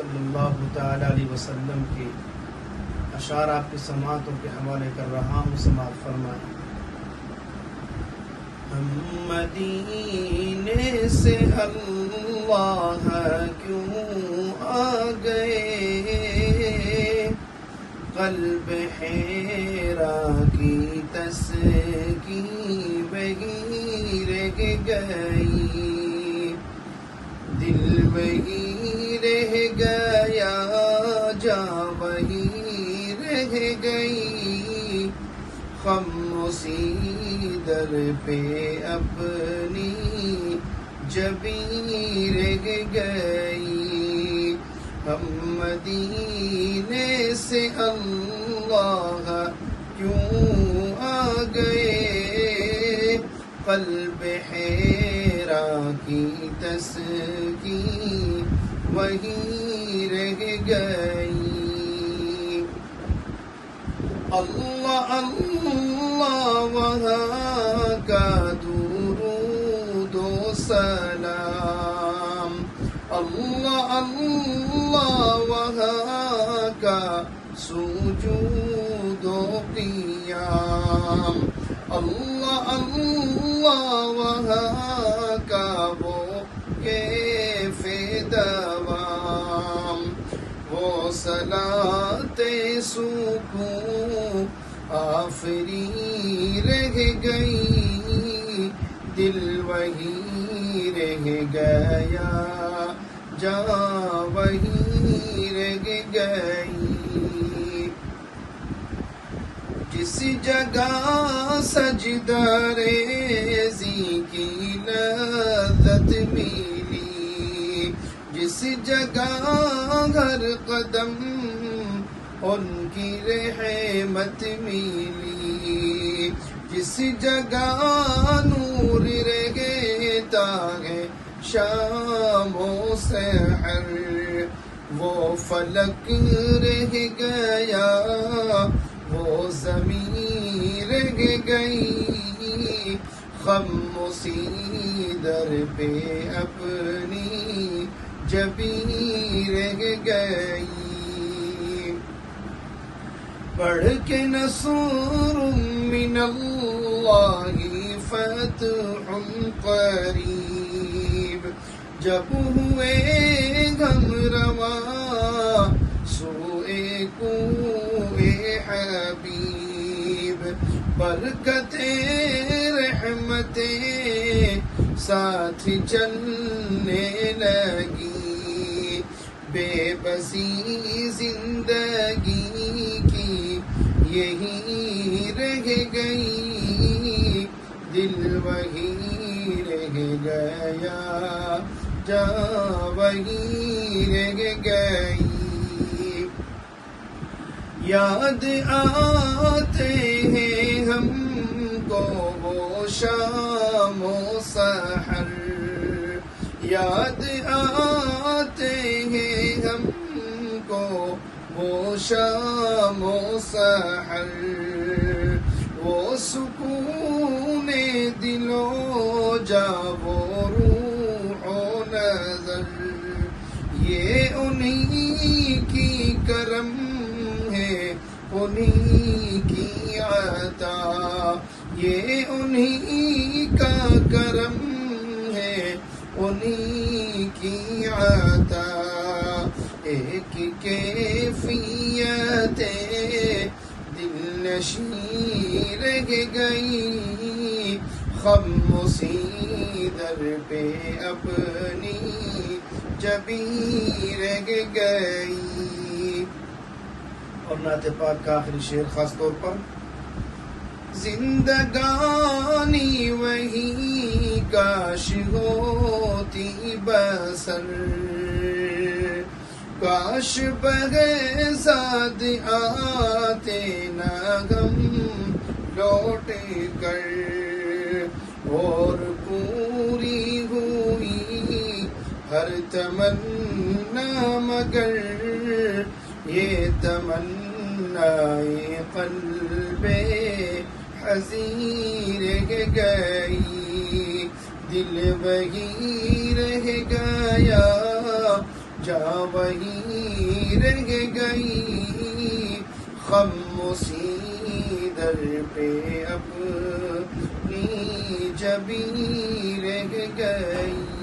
صلی اللہ تعالی علیہ وسلم کے اشعار آپ کی سماعتوں کے حوالے کر رہا ہوں، سماعت فرمائیں۔ ہم مدینے سے اللہ کیوں آ گئے، قلب حیرا کی تسکین وہی رہ گئی، دل وہی رہ گیا، جا وہی رہ گئی، خاموشی در پہ اپنی جبیں رہ گئی۔ ہم مدینے سے اللہ کیوں آ گئے، قلب حیرا کی تسکین وہیں رہ گئی۔ اللہ اللہ وہاں کا درود و سلام، اللہ اللہ وہاں کا سجود و قیام، اللہ اللہ وہاں کا وہ کیف دوام، وہ صلاۃ سکون آفری رہ گئی، دل وہی رہ گیا، جا وہی رہ گئی۔ جس جگہ سجدہ ریزی کی لذت ملی، جس جگہ ہر قدم ان کی رحمت ملی، جس جگہ نور رہتا ہے شام و سحر، وہ فلک رہ گیا، وہ زمین رہ گئی، خاموشی در پہ اپنی جبیں رہ گئی۔ پڑھ کے نصر من اللہ فتح قریب، جب ہوئے غم روا سوئے کوئے حبیب، برکتیں رحمتیں ساتھ چلنے لگی، بے بسی زندگی کی یہی رہ گئی، دل وہی رہ گیا، جا وہی رہ گئی۔ یاد آتے ہیں ہم کو وہ شام و سحر، یاد آتے ہیں ہم کو وہ شام و سحر، وہ سکون دل و جا، وہ روح و نظر، یہ انہی کی کرم ہے، انہی کی عطا، یہ انہی کا کرم ہے، انہی کی عطا، ایک کیفیت دل نشیں رہ گئی، خاموشی در پہ اپنی جبیں رہ گئی۔ اور نعت پاک کا آخری شعر خاص طور پر، زندگانی وہی کاش ہوتی بسر، کاش بغضاد آتے نہ غم لوٹ کر، اور پوری ہوئی ہر تمنا مگر یہ تمنائے قلب حزین رہ گئی، دل وہی رہ گیا، جا وہی رہ گئی، خاموشی در پہ اپنی جبیں رہ گئی۔